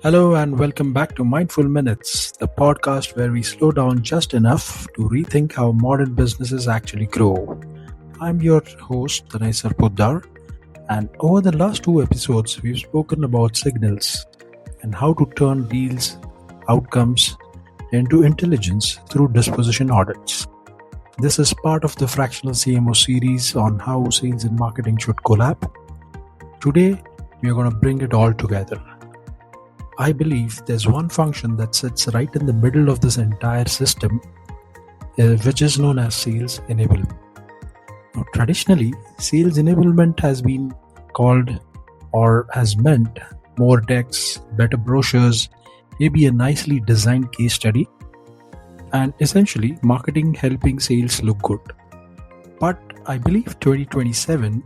Hello and welcome back to Mindful Minutes, the podcast where we slow down just enough to rethink how modern businesses actually grow. I'm your host, Tanay Sarpotdar, and over the last two episodes, we've spoken about signals and how to turn deals, outcomes into intelligence through disposition audits. This is part of the Fractional CMO series on how sales and marketing should collab. Today, we are going to bring it all together. I believe there's one function that sits right in the middle of this entire system, which is known as sales enablement. Now, traditionally, sales enablement has been called or has meant more decks, better brochures, maybe a nicely designed case study, and essentially marketing helping sales look good. But I believe 2027,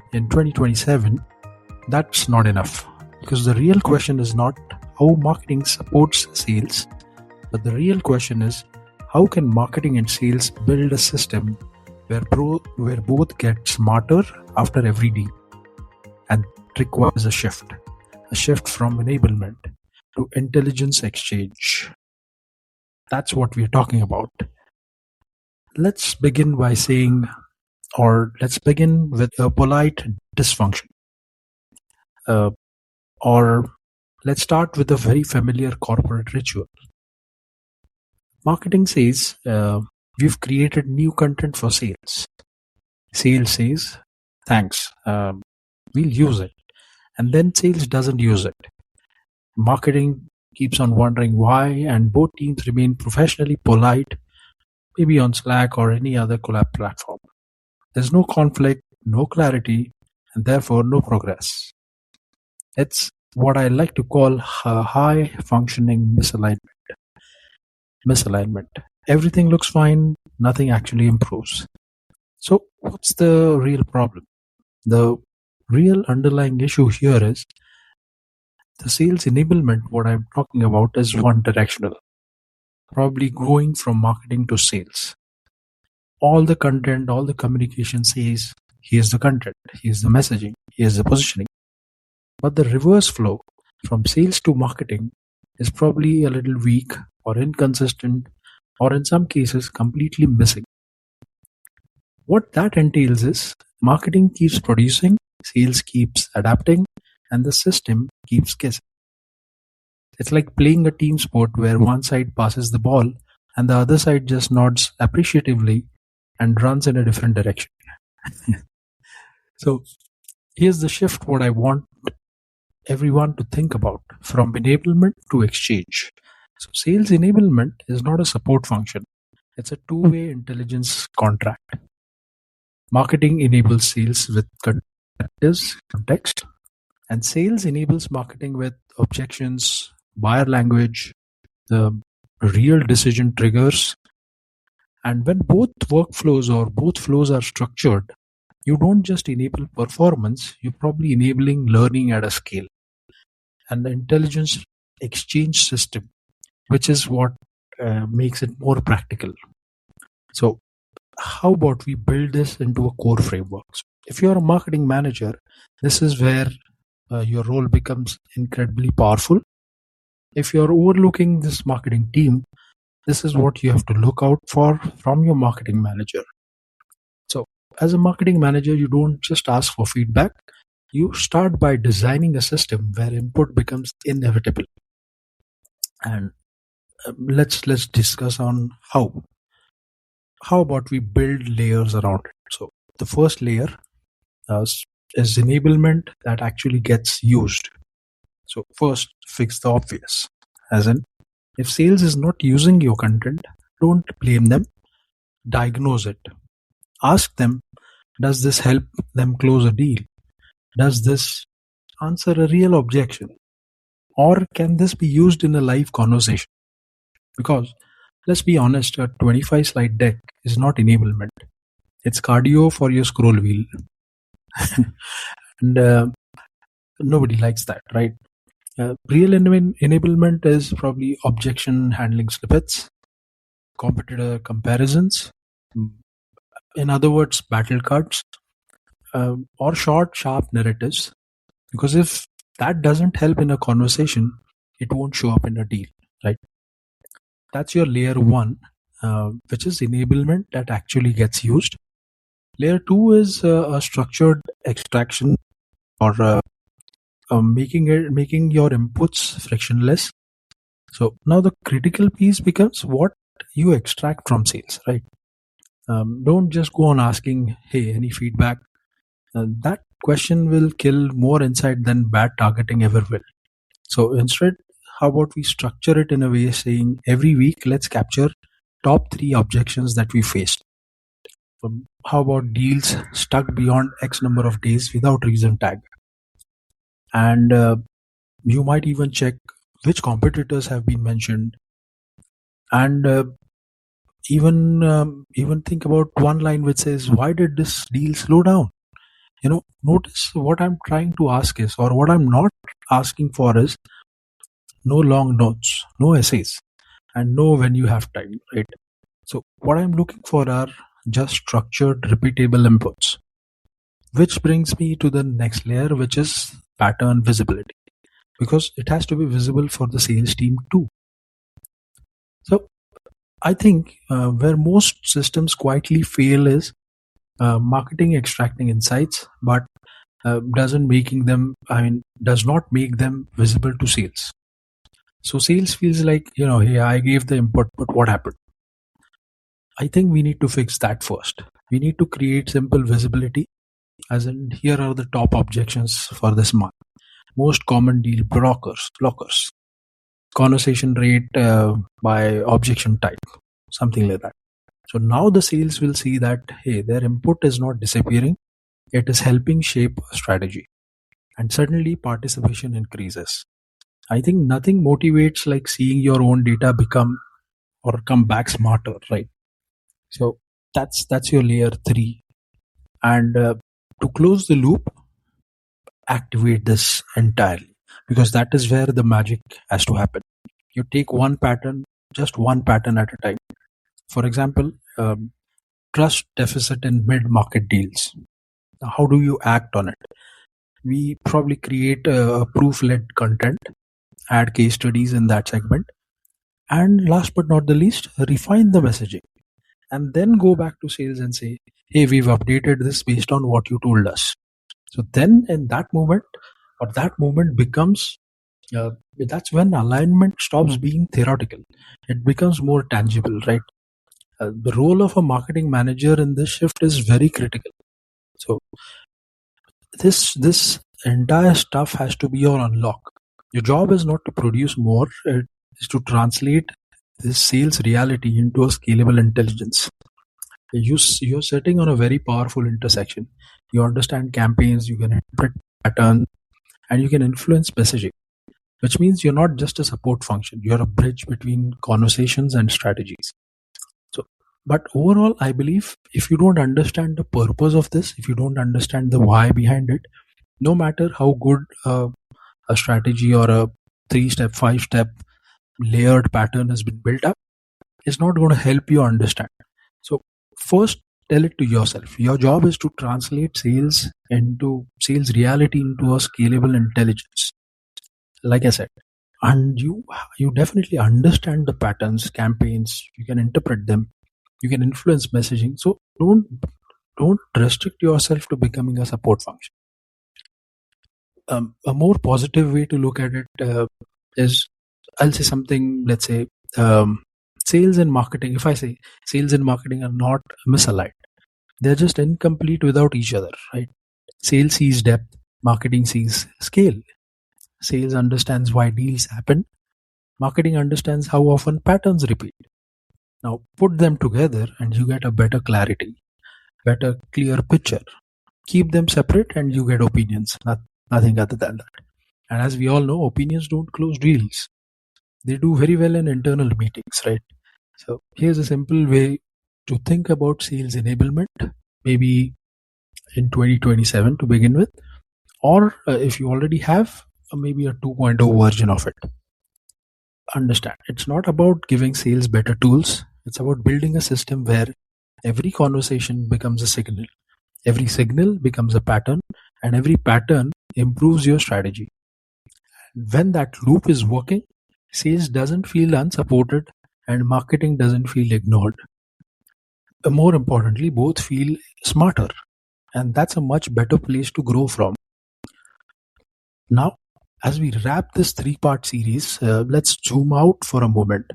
that's not enough, because the real question is not how marketing supports sales, but the real question is how can marketing and sales build a system where both get smarter after every deal, and it requires a shift from enablement to intelligence exchange. That's what we're talking about. Let's begin with a polite dysfunction. Or let's start with a very familiar corporate ritual. Marketing says, we've created new content for sales. Sales says, thanks, we'll use it. And then sales doesn't use it. Marketing keeps on wondering why, and both teams remain professionally polite, maybe on Slack or any other collab platform. There's no conflict, no clarity, and therefore no progress. It's what I like to call a high functioning misalignment. Everything looks fine, nothing actually improves. So what's the real problem? The real underlying issue here is the sales enablement. What I'm talking about is one directional, probably going from marketing to sales. All the content, all the communication says, here's the content, here's the messaging, here's the positioning. But the reverse flow from sales to marketing is probably a little weak or inconsistent, or in some cases completely missing. What that entails is marketing keeps producing, sales keeps adapting, and the system keeps guessing. It's like playing a team sport where one side passes the ball and the other side just nods appreciatively and runs in a different direction. So here's the shift what I want everyone to think about, from enablement to exchange. So sales enablement is not a support function. It's a two-way intelligence contract. Marketing enables sales with context, and sales enables marketing with objections, buyer language, the real decision triggers. And when both workflows or both flows are structured, you don't just enable performance, you're probably enabling learning at a scale. And the intelligence exchange system, which is what makes it more practical. So how about we build this into a core framework? So if you're a marketing manager, this is where your role becomes incredibly powerful. If you're overlooking this marketing team, this is what you have to look out for from your marketing manager. So as a marketing manager, you don't just ask for feedback. You start by designing a system where input becomes inevitable. And let's discuss on how. How about we build layers around it? So the first layer is enablement that actually gets used. So first, fix the obvious. As in, if sales is not using your content, don't blame them. Diagnose it. Ask them, does this help them close a deal? Does this answer a real objection? Or can this be used in a live conversation? Because let's be honest, a 25 slide deck is not enablement. It's cardio for your scroll wheel. And nobody likes that, right? Real enablement is probably objection handling snippets, competitor comparisons, in other words, battle cards, or short, sharp narratives. Because if that doesn't help in a conversation, it won't show up in a deal, right? That's your layer one, which is enablement that actually gets used. Layer two is a structured extraction, or making your inputs frictionless. So now the critical piece becomes what you extract from sales, right? Don't just go on asking, hey, any feedback? That question will kill more insight than bad targeting ever will. So instead, how about we structure it in a way saying every week, let's capture top 3 objections that we faced. How about deals stuck beyond X number of days without reason tag? And you might even check which competitors have been mentioned, and even think about one line which says, why did this deal slow down? Notice what I'm trying to ask is, or what I'm not asking for is, no long notes, no essays, and no when you have time, right? So what I'm looking for are just structured, repeatable inputs. Which brings me to the next layer, which is pattern visibility, because it has to be visible for the sales team too. So I think where most systems quietly fail is marketing extracting insights, but does not make them visible to sales. So sales feels like, hey, I gave the input, but what happened? I think we need to fix that first. We need to create simple visibility, as in, here are the top objections for this month. Most common deal blockers, conversation rate by objection type, something like that. So now the sales will see that, hey, their input is not disappearing, it is helping shape a strategy. And suddenly participation increases. I think nothing motivates like seeing your own data come back smarter, right? So that's your layer 3. And to close the loop, activate this entirely, because that is where the magic has to happen. You take just one pattern at a time. For example, trust deficit in mid-market deals. Now, how do you act on it? We probably create a proof-led content, add case studies in that segment, and last but not the least, refine the messaging. And then go back to sales and say, hey, we've updated this based on what you told us. So then in that moment becomes, that's when alignment stops being theoretical. It becomes more tangible, right? The role of a marketing manager in this shift is very critical. So this entire stuff has to be your unlock. Your job is not to produce more, it is to translate this sales reality into a scalable intelligence. You're sitting on a very powerful intersection. You understand campaigns, you can interpret patterns, and you can influence messaging, which means you're not just a support function, you're a bridge between conversations and strategies. So, but overall, I believe if you don't understand the purpose of this, if you don't understand the why behind it, no matter how good a strategy or a 3-step, 5-step layered pattern has been built up, it's not going to help you understand. So first, tell it to yourself. Your job is to translate sales reality into a scalable intelligence. Like I said, and you definitely understand the patterns, campaigns. You can interpret them. You can influence messaging. So don't restrict yourself to becoming a support function. A more positive way to look at it is, I'll say something. Let's say sales and marketing. If I say sales and marketing are not misaligned, they're just incomplete without each other, right? Sales sees depth, marketing sees scale. Sales understands why deals happen. Marketing understands how often patterns repeat. Now put them together and you get a better clarity, better clear picture. Keep them separate and you get opinions, nothing other than that. And as we all know, opinions don't close deals. They do very well in internal meetings, right? So here's a simple way to think about sales enablement, maybe in 2027 to begin with, or if you already have, maybe a 2.0 version of it. Understand, it's not about giving sales better tools. It's about building a system where every conversation becomes a signal, every signal becomes a pattern, and every pattern improves your strategy. When that loop is working, sales doesn't feel unsupported and marketing doesn't feel ignored. More importantly, both feel smarter, and that's a much better place to grow from. Now, as we wrap this three-part series, let's zoom out for a moment.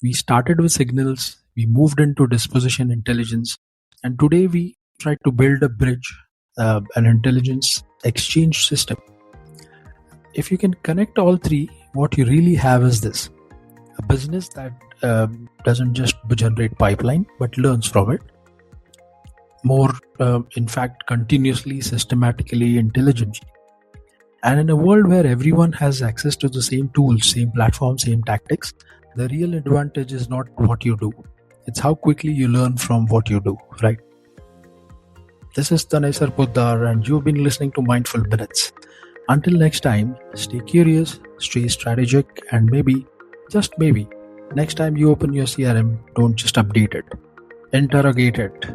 We started with signals, we moved into disposition intelligence, and today we try to build a bridge, an intelligence exchange system. If you can connect all three, what you really have is this: a business that doesn't just generate pipeline but learns from it more, in fact, continuously, systematically, intelligently. And in a world where everyone has access to the same tools, same platforms, same tactics, the real advantage is not what you do. It's how quickly you learn from what you do, right? This is Tanay Sarpotdar, and you've been listening to Mindful Minutes. Until next time, stay curious, stay strategic, and maybe, just maybe, next time you open your CRM, don't just update it. Interrogate it.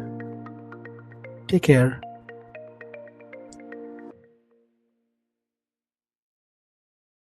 Take care.